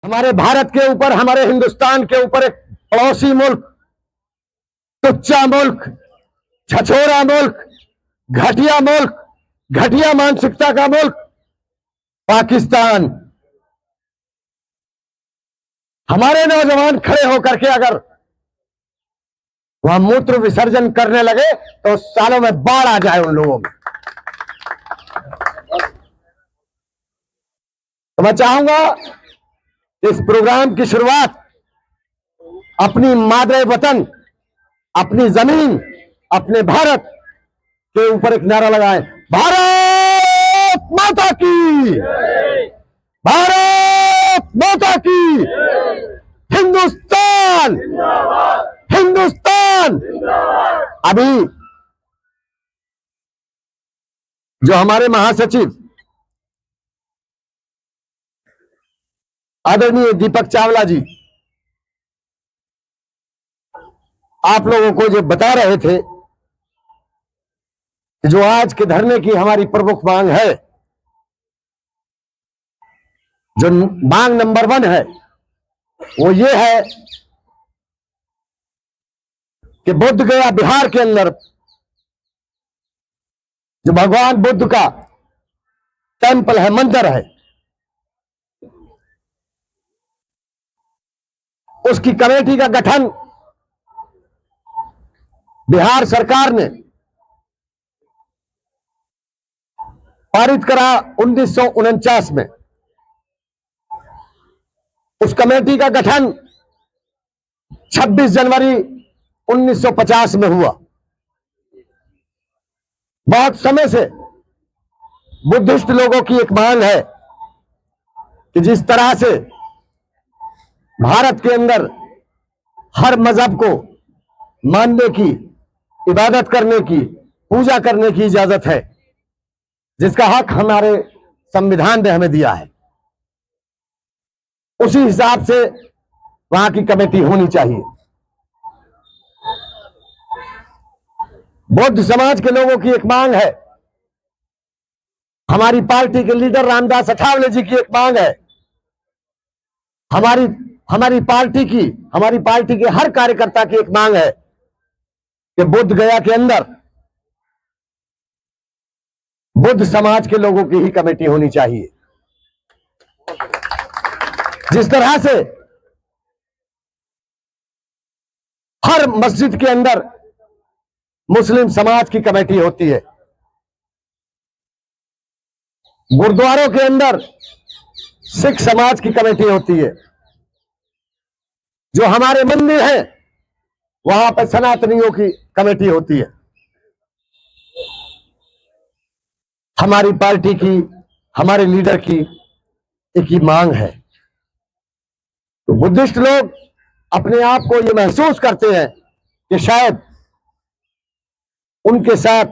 हमारे भारत के ऊपर, हमारे हिंदुस्तान के ऊपर एक पड़ोसी मुल्क, टुच्चा मुल्क, छछोरा मुल्क, घटिया मुल्क, घटिया मानसिकता का मुल्क पाकिस्तान, हमारे नौजवान खड़े होकर के अगर वहां मूत्र विसर्जन करने लगे तो सालों में बाढ़ आ जाए उन लोगों में। तो मैं चाहूंगा इस प्रोग्राम की शुरुआत अपनी मादरे वतन, अपनी जमीन, अपने भारत के ऊपर एक नारा लगाएं, भारत माता की, भारत माता की, हिंदुस्तान, हिंदुस्तान। अभी जो हमारे महासचिव आदरणीय दीपक चावला जी आप लोगों को जो बता रहे थे कि जो आज के धरने की हमारी प्रमुख मांग है, जो मांग नंबर 1 है, वो ये है कि बुद्ध गया बिहार के अंदर जो भगवान बुद्ध का टेंपल है, मंदिर है, उसकी कमेटी का गठन बिहार सरकार ने पारित करा 1949 में। उस कमेटी का गठन 26 जनवरी 1950 में हुआ। बहुत समय से बुद्धिस्ट लोगों की एक मांग है कि जिस तरह से भारत के अंदर हर मजहब को मानने की, इबादत करने की, पूजा करने की इजाजत है, जिसका हक हमारे संविधान ने हमें दिया है, उसी हिसाब से वहां की कमेटी होनी चाहिए। बौद्ध समाज के लोगों की एक मांग है, हमारी पार्टी के लीडर रामदास अठावले जी की एक मांग है, हमारी पार्टी के हर कार्यकर्ता की एक मांग है कि बुद्ध गया के अंदर बुद्ध समाज के लोगों की ही कमेटी होनी चाहिए। जिस तरह से हर मस्जिद के अंदर मुस्लिम समाज की कमेटी होती है, गुरुद्वारों के अंदर सिख समाज की कमेटी होती है, जो हमारे मंदिर हैं वहां पर सनातनियों की कमेटी होती है। हमारी पार्टी की, हमारे लीडर की एक ही मांग है। तो बुद्धिस्ट लोग अपने आप को यह महसूस करते हैं कि शायद उनके साथ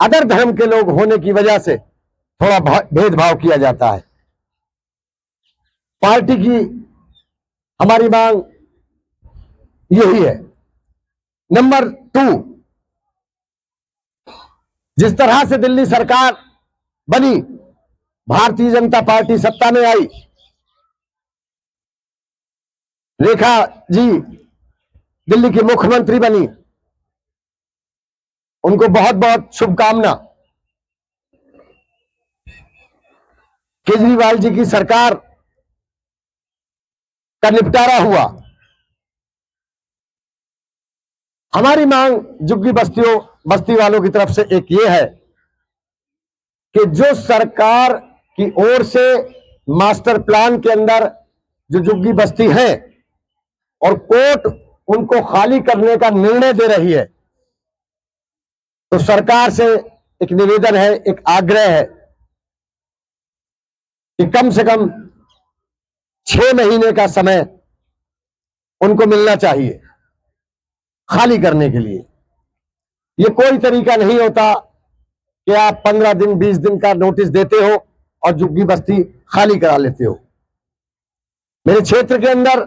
अदर धर्म के लोग होने की वजह से थोड़ा भेदभाव किया जाता है। पार्टी की हमारी मांग यही है। नंबर 2, जिस तरह से दिल्ली सरकार बनी, भारतीय जनता पार्टी सत्ता में आई, रेखा जी दिल्ली की मुख्यमंत्री बनी, उनको बहुत बहुत शुभकामना। केजरीवाल जी की सरकार का निपटारा हुआ। हमारी मांग झुग्गी बस्ती वालों की तरफ से एक ये है कि जो सरकार की ओर से मास्टर प्लान के अंदर जो झुग्गी बस्ती है और कोर्ट उनको खाली करने का निर्णय दे रही है, तो सरकार से एक निवेदन है, एक आग्रह है कि कम से कम 6 महीने का समय उनको मिलना चाहिए खाली करने के लिए। ये कोई तरीका नहीं होता कि आप 15 दिन 20 दिन का नोटिस देते हो और झुग्गी बस्ती खाली करा लेते हो। मेरे क्षेत्र के अंदर,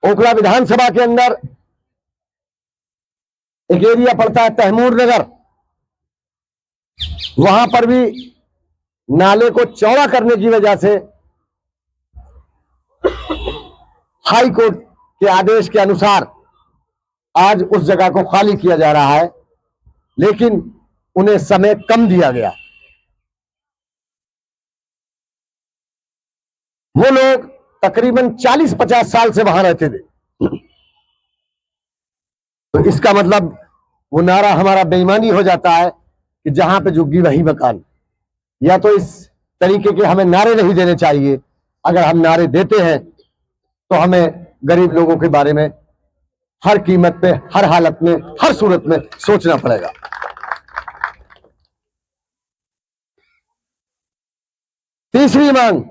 ओखला विधानसभा के अंदर एक एरिया पड़ता है तैमूर नगर, वहां पर भी नाले को चौड़ा करने की वजह से हाई कोर्ट के आदेश के अनुसार आज उस जगह को खाली किया जा रहा है, लेकिन उन्हें समय कम दिया गया। वो लोग तकरीबन 40-50 साल से वहां रहते थे, तो इसका मतलब वो नारा हमारा बेईमानी हो जाता है कि जहां पे झुग्गी वहीं मकान। या तो इस तरीके के हमें नारे नहीं देने चाहिए। अगर हम नारे देते हैं तो हमें गरीब लोगों के बारे में हर कीमत पे, हर हालत में, हर सूरत में सोचना पड़ेगा। तीसरी मांग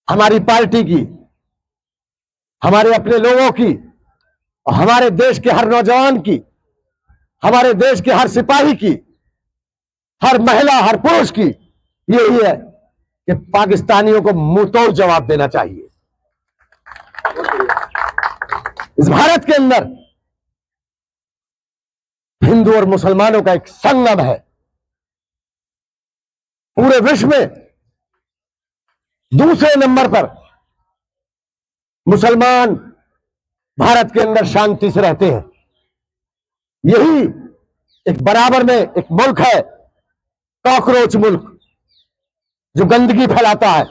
हमारी पार्टी की, हमारे अपने लोगों की, हमारे देश के हर नौजवान की, हमारे देश के हर सिपाही की, हर महिला, हर पुरुष की यही है कि पाकिस्तानियों को मुंहतोड़ जवाब देना चाहिए। इस भारत के अंदर हिंदू और मुसलमानों का एक संगम है। पूरे विश्व में दूसरे नंबर पर मुसलमान भारत के अंदर शांति से रहते हैं। यही एक बराबर में एक मुल्क है, कॉकरोच मुल्क, जो गंदगी फैलाता है।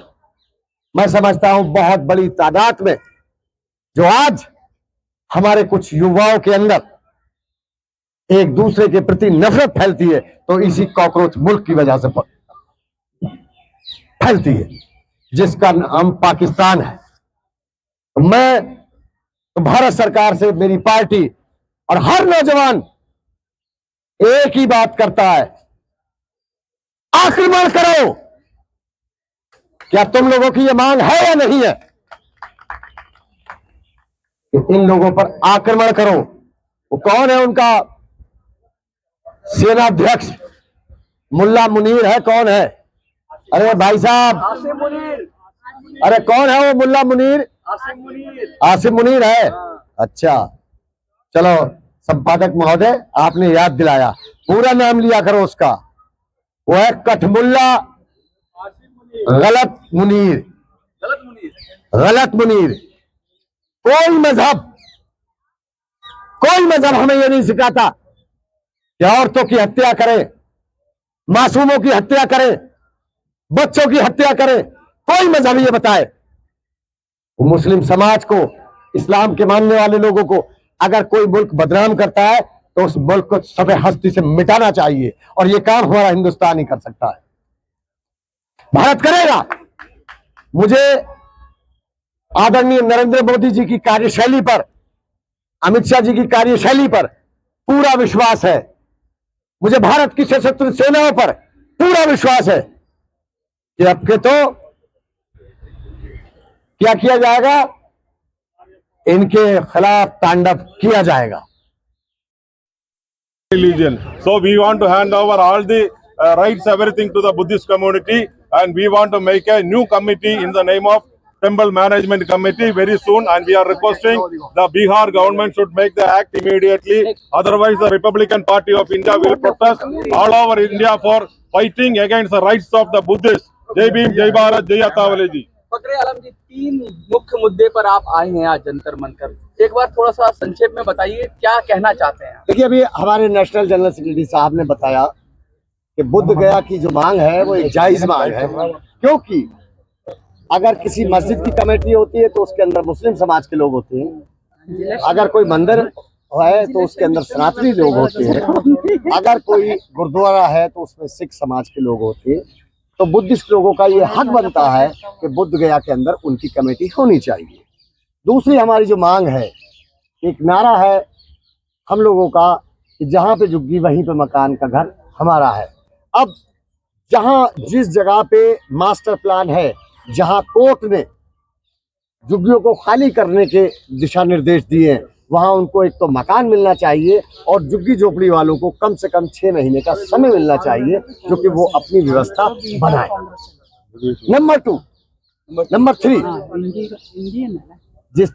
मैं समझता हूं बहुत बड़ी तादाद में जो आज हमारे कुछ युवाओं के अंदर एक दूसरे के प्रति नफरत फैलती है, तो इसी कॉकरोच मुल्क की वजह से फैलती है, जिसका नाम पाकिस्तान है। तो मैं तो भारत सरकार से, मेरी पार्टी और हर नौजवान एक ही बात करता है, आक्रमण करो। क्या तुम लोगों की यह मांग है या नहीं है कि इन लोगों पर आक्रमण करो? वो कौन है? उनका सेनाध्यक्ष मुल्ला मुनीर है। कौन है? अरे भाई साहब, अरे कौन है वो मुल्ला मुनीर? आसिम मुनीर है। अच्छा, चलो संपादक महोदय, आपने याद दिलाया, पूरा नाम लिया करो उसका। वो है कठमुल्ला गलत मुनीर। गलत मुनीर। कोई मजहब हमें यह नहीं सिखाता कि औरतों की हत्या करें, मासूमों की हत्या करें, बच्चों की हत्या करें। कोई मजहब ये बताए? वो मुस्लिम समाज को, इस्लाम के मानने वाले लोगों को अगर कोई मुल्क बदनाम करता है तो उस मुल्क को सफे हस्ती से मिटाना चाहिए, और ये काम हमारा हिंदुस्तान ही कर सकता है। भारत करेगा। मुझे आदरणीय नरेंद्र मोदी जी की कार्यशैली पर, अमित शाह जी की कार्यशैली पर पूरा विश्वास है। मुझे भारत की सशस्त्र सेनाओं पर पूरा विश्वास है कि अब के तो क्या किया जाएगा, इनके खिलाफ तांडव किया जाएगा। Religion. So we want to hand over all the rights, everything to the Buddhist community, and we want to make a new committee in the name of Temple Management Committee very soon, and we are requesting the Bihar government should make the act immediately. Otherwise, the Republican Party of India will protest all over India for fighting against the rights of the Buddhists. Jai Bhim, Jai Bharat, Jai Atawale ji. Phakare आलम जी, 3 मुख्य मुद्दे पर आप आए हैं आज जंतर मंतर। एक बार थोड़ा सा संक्षेप में बताइए, क्या कहना चाहते हैं? देखिए, अभी हमारे नेशनल जनरल सेक्रेटरी साहब ने बताया कि बुद्ध गया की जो मांग है वो एक जायज मांग है, क्योंकि अगर किसी मस्जिद की कमेटी होती है तो उसके अंदर मुस्लिम समाज के लोग होते हैं, अगर कोई मंदिर है तो उसके अंदर सनातनी लोग होते हैं, अगर कोई गुरुद्वारा है तो उसमें सिख समाज के लोग होते हैं। तो बुद्धिस्ट लोगों का ये हक बनता है कि बुद्ध गया के अंदर उनकी कमेटी होनी चाहिए। दूसरी हमारी जो मांग है, एक नारा है हम लोगों का कि जहाँ पे झुग्गी वहीं पे मकान का घर हमारा है। अब जहाँ जिस जगह पे मास्टर प्लान है, जहाँ कोर्ट ने झुग्गियों को खाली करने के दिशा निर्देश दिए हैं, वहाँ उनको एक तो मकान मिलना चाहिए और झुग्गी झोपड़ी वालों को कम से कम 6 महीने का समय मिलना चाहिए, जो कि वो अपनी व्यवस्था बनाए। नंबर 2, नंबर 3, जिस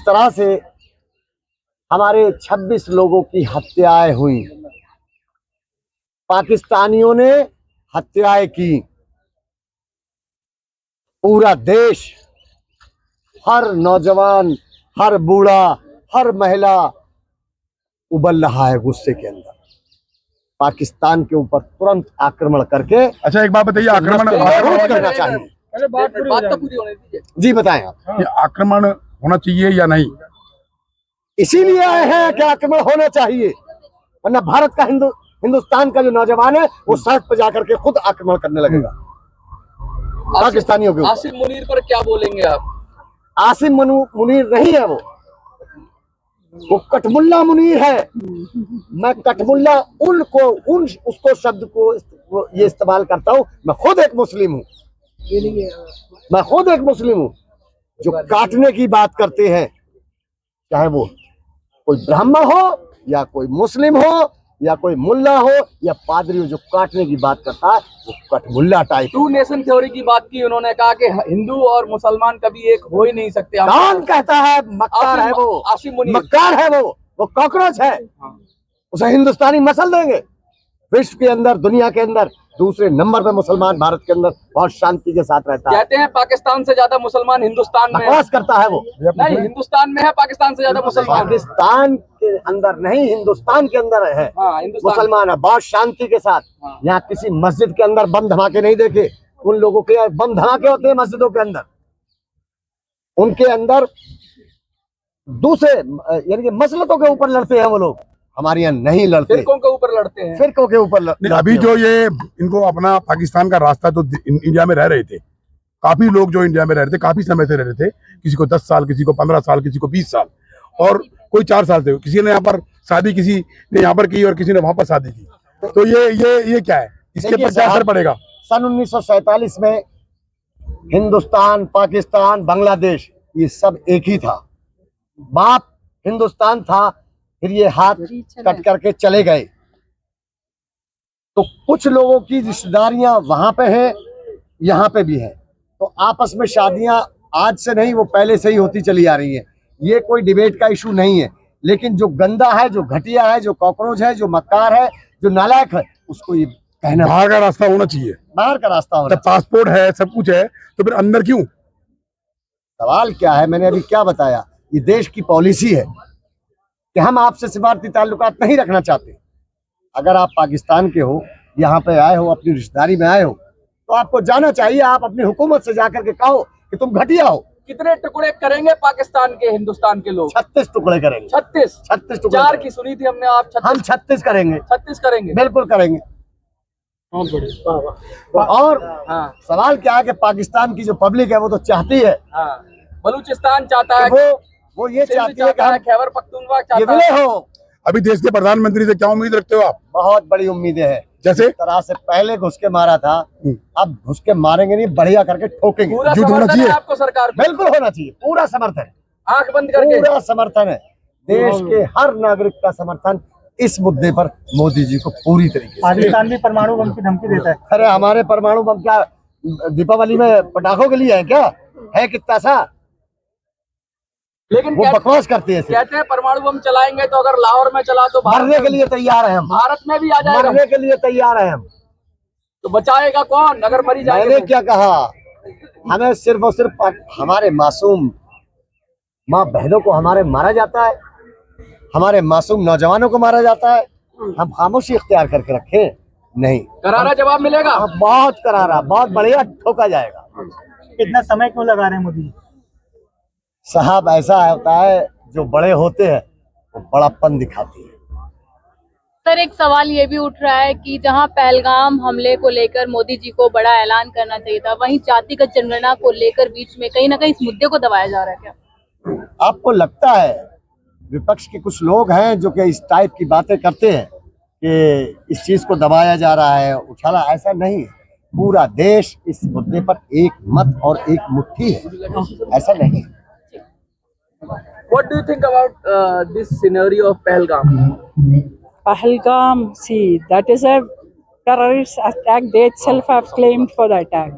तरह से हमारे 26 लोगों की हत्याएं हुई, पाकिस्तानियों ने हत्याएं की, पूरा देश, हर नौजवान, हर बूढ़ा, हर महिला उबल रहा है गुस्से के अंदर। पाकिस्तान के ऊपर तुरंत आक्रमण करके अच्छा एक बात बताइए, आक्रमण करना चाहिए। बात तो पूरी होने दीजिए। जी बताएं आप। ये आक्रमण होना चाहिए या नहीं? इसीलिए आए हैं कि आक्रमण होना चाहिए, वरना भारत का हिंदुस्तान का जो नौजवान है वो सड़क पर जाकर के खुद आक्रमण करने लगेगा पाकिस्तानियों के ऊपर। आसिम मुनीर पर क्या बोलेंगे आप? आसिम मुनीर नहीं है, वो कटमुल्ला मुनीर है। मैं कटमुल्ला उसको शब्द को ये इस्तेमाल करता हूँ। मैं खुद एक मुस्लिम हूँ, जो काटने की बात करते हैं, चाहे वो कोई ब्राह्मण हो या कोई मुस्लिम हो या कोई मुल्ला हो या पादरी हो, जो काटने की बात करता है वो कटमुल्ला टाइप। टू नेशन थ्योरी की बात की उन्होंने, कहा कि हिंदू और मुसलमान कभी एक हो ही नहीं सकते। कौन कहता है? मक्कार है वो, आसिम मुनीर मक्कार है वो कॉकरोच है। उसे हिंदुस्तानी मसल देंगे। विश्व के अंदर, दुनिया के अंदर दूसरे नंबर पे मुसलमान भारत के अंदर बहुत शांति के साथ रहता है। कहते हैं पाकिस्तान से ज्यादा मुसलमान हिंदुस्तान में है। बकवास करता है वो। नहीं, हिंदुस्तान में है, पाकिस्तान से ज्यादा मुसलमान। पाकिस्तान के अंदर नहीं, हिंदुस्तान के अंदर है हिंदुस्तान मुसलमान है, बहुत शांति के साथ। यहाँ किसी मस्जिद के अंदर बम धमाके नहीं देखे। उन लोगों के बम धमाके होते हैं मस्जिदों के अंदर, उनके अंदर दूसरे यानी कि मसलतों के ऊपर लड़ते हैं वो लोग। हमारे यहाँ नहीं लड़ते, फिरकों के ऊपर लड़ते हैं। फिरकों के ऊपर नहीं, अभी जो ये इनको अपना पाकिस्तान का रास्ता, तो इंडिया में रह रहे थे काफी लोग, जो इंडिया में रह रहे थे काफी समय से रह रहे थे, किसी को 10 साल, किसी को 15 साल, किसी को 20 साल और कोई 4 साल से। किसी ने यहाँ पर शादी, किसी ने यहाँ पर की और किसी ने वहां पर शादी की। तो ये क्या है, इसके पर क्या असर पड़ेगा? सन 1947 में हिंदुस्तान, पाकिस्तान, बांग्लादेश ये सब एक ही था। बाप हिंदुस्तान था, फिर ये हाथ कट करके चले गए। तो कुछ लोगों की रिश्तेदारियां वहां पे हैं, यहाँ पे भी है। तो आपस में शादियां आज से नहीं, वो पहले से ही होती चली आ रही है। ये कोई डिबेट का इशू नहीं है। लेकिन जो गंदा है, जो घटिया है, जो कॉकरोच है, जो मक्कार है, जो नालायक है, उसको ये कहना बाहर का रास्ता होना चाहिए। बाहर का रास्ता होना चाहिए। पासपोर्ट है, सब कुछ है, तो फिर अंदर क्यों? सवाल क्या है? मैंने अभी क्या बताया, ये देश की पॉलिसी है कि हम आपसे सिफारती ताल्लुकात नहीं रखना चाहते। अगर आप पाकिस्तान के हो, यहाँ पे आए हो, अपनी रिश्तेदारी में आए हो, तो आपको जाना चाहिए। आप अपनी हुकूमत से जाकर के कहो कि तुम घटिया हो। कितने टुकड़े करेंगे पाकिस्तान के, हिंदुस्तान के लोग? 36 टुकड़े करेंगे। 36 टुकड़े। 4 की सुनी थी हमने, आप 36? हम 36 करेंगे। 36 करेंगे, बिल्कुल करेंगे। और सवाल क्या है कि पाकिस्तान की जो पब्लिक है वो तो चाहती है, बलूचिस्तान चाहता है, वो ये चाहती है कि है, खैबर पख्तूनख्वा ये चाहता विलय है। हो। अभी देश के प्रधानमंत्री से क्या उम्मीद रखते हो आप? बहुत बड़ी उम्मीदें हैं। जैसे तरह से पहले घुस के मारा था, अब घुस के मारेंगे नहीं, बढ़िया करके ठोकेंगे। पूरा झूठ होना समर्थन चाहिए है आपको सरकार पे? बिल्कुल होना चाहिए, पूरा समर्थन, आंख बंद करके पूरा समर्थन है। देश के हर नागरिक का समर्थन इस मुद्दे पर मोदी जी को पूरी तरीके से। पाकिस्तान भी परमाणु बम की धमकी देता है। अरे हमारे परमाणु बम क्या दीपावली में पटाखों के लिए है क्या? है कितना सा? लेकिन वो बकवास करते हैं। कहते हैं परमाणु बम चलाएंगे तो अगर लाहौर में चला तो मरने के लिए तैयार है हम, भारत में भी आ जाएगा। मरने के लिए तैयार है हम। तो बचाएगा कौन अगर मरी जाएंगे? मैंने क्या कहा? हमें सिर्फ और सिर्फ हमारे मासूम माँ बहनों को हमारे मारा जाता है, हमारे मासूम नौजवानों को मारा जाता है। हम खामोशी इख्तियार करके रखें? नहीं, करारा जवाब मिलेगा। बहुत करारा, बहुत बढ़िया ठोका जाएगा। इतना समय क्यों लगा रहे हैं मोदी जी? साहब ऐसा होता है, जो बड़े होते हैं वो बड़ापन दिखाती है। सर, एक सवाल ये भी उठ रहा है कि जहां पहलगाम हमले को लेकर मोदी जी को बड़ा ऐलान करना चाहिए था, वहीं जातिगत जनगणना को लेकर बीच में कहीं ना कहीं इस मुद्दे को दबाया जा रहा है क्या? आपको लगता है विपक्ष के कुछ लोग हैं जो कि इस टाइप की बातें करते हैं कि इस चीज को दबाया जा रहा है, उछाला? ऐसा नहीं है। पूरा देश इस मुद्दे पर एक मत और एक मुट्ठी है, ऐसा नहीं। What do you think about this scenario of Pahalgam? Pahalgam, see, that is a terrorist attack. They itself have claimed for the attack.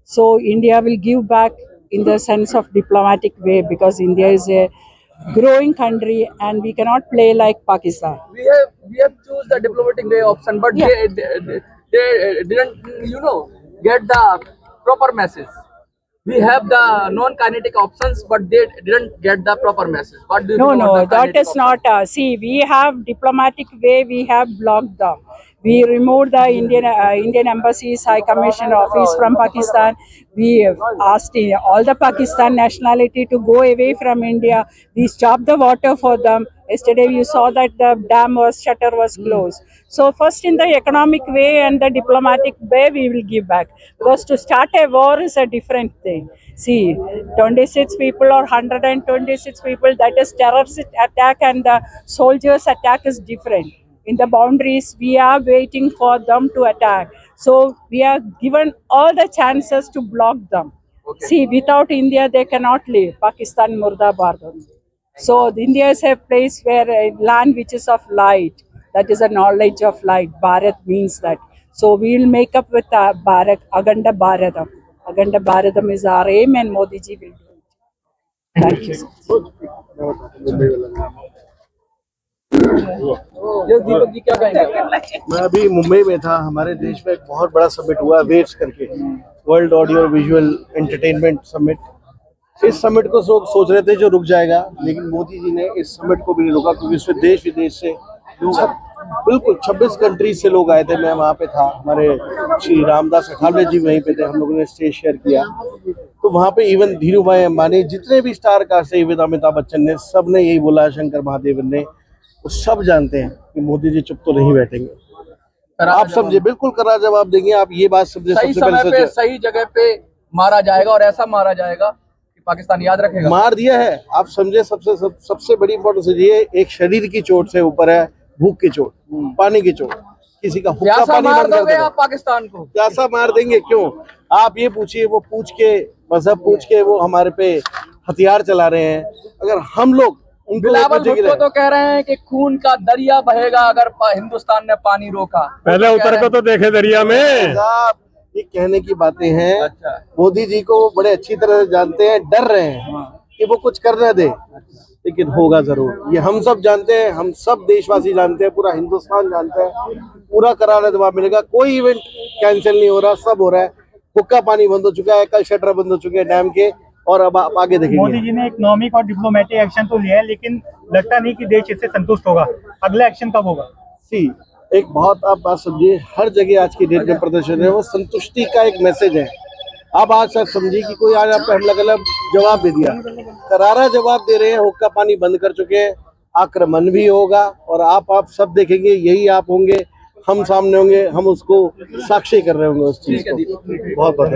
So India will give back in the sense of diplomatic way, because India is a growing country and we cannot play like Pakistan. We have choose the diplomatic way option, but they didn't get the proper message. we have the non-kinetic options, but they didn't get the proper message. What do you No, think no, about the that kinetic is not. See, we have diplomatic way. We have blocked them. We removed the Indian Embassy's High Commission office from Pakistan. We asked all the Pakistan nationality to go away from India. We stopped the water for them. Yesterday you saw that the shutter was closed. So first in the economic way and the diplomatic way we will give back. Because to start a war is a different thing. See, 26 people or 126 people, that is terrorist attack, and the soldiers attack is different. In the boundaries, we are waiting for them to attack. So we are given all the chances to block them. Okay. See, without India, they cannot live. Pakistan Murdabad. So India is a place where a land which is of light, that is a knowledge of light. Bharat means that. So we will make up with Bharat, Aganda Bharatam. Aganda Bharatam is our aim, and Modi ji will do it. Thank you. Yes, Deepak ji क्या कहेंगे? मैं अभी मुंबई में था। हमारे देश में एक बहुत बड़ा समिट हुआ वेव्स करके, world audio visual entertainment summit. इस समिट को लोग सोच रहे थे जो रुक जाएगा, लेकिन मोदी जी ने इस समिट को भी नहीं रुका, क्योंकि इसमें देश विदेश से बिल्कुल 26 कंट्रीज से लोग आए थे। मैं वहाँ पे था, हमारे श्री रामदास अठावले जी वहीं पे थे, हम लोगों ने स्टेज शेयर किया। तो वहाँ पे इवन धीरू भाई अंबानी, जितने भी स्टार कास्ट है, इवन अमिताभ बच्चन ने, सब ने यही बोला, शंकर महादेवन ने, वो सब जानते हैं कि मोदी जी चुप तो नहीं बैठेंगे। आप समझे, बिल्कुल कड़ा जवाब देंगे। आप ये बात समझे, सही सबसे पहले समय पे सोचिए। सही जगह पे मारा जाएगा, और ऐसा मारा जाएगा कि पाकिस्तान याद रखेगा। मार दिया है, आप समझे। सबसे बड़ी इंपॉर्टेंस ये, एक शरीर की चोट से ऊपर है भूख की चोट, पानी की चोट। किसी का हुक्का प्यासा पानी मार बंद कर दोगे देगा। आप पाकिस्तान को? प्यासा मार देंगे क्यों? आप ये पूछिए, वो पूछ के, मजहब पूछ के वो हमारे पे हथियार चला रहे हैं। अगर हम लोग उनको बिलावल पूछे कि भुट्टो तो कह रहे हैं कि खून का दरिया बहेगा अगर हिंदुस्तान ने पानी रोका। पहले उतर को तो देखे दरिया में। साहब, ये कहने की बातें हैं। अच्छा। मोदी जी को वो बड़े अच्छी तरह से जानते हैं, डर रहे हैं कि वो कुछ कर न दे, लेकिन होगा जरूर। ये हम सब जानते हैं, हम सब देशवासी जानते हैं, पूरा हिंदुस्तान जानता है। पूरा करारा जवाब मिलेगा। कोई इवेंट कैंसिल नहीं हो रहा, सब हो रहा है। हुक्का पानी बंद हो चुका है, कल शटर बंद हो चुके हैं डैम के, और अब आप आगे देखेंगे। मोदी जी ने इकोनॉमिक और डिप्लोमेटिक एक्शन तो लिया है, लेकिन लगता नहीं कि देश इससे संतुष्ट होगा। अगला एक्शन कब होगा? एक बहुत आप बात समझिए, हर जगह आज की डेट में प्रदर्शन है, वो संतुष्टि का एक मैसेज है। अब आज सर समझिए कि कोई आज आपको हमला गलत जवाब दे दिया, करारा जवाब दे रहे हैं, हुक्का पानी बंद कर चुके हैं, आक्रमण भी होगा, और आप सब देखेंगे, यही आप होंगे, हम सामने होंगे, हम उसको साक्षी कर रहे होंगे उस चीज को। बहुत बहुत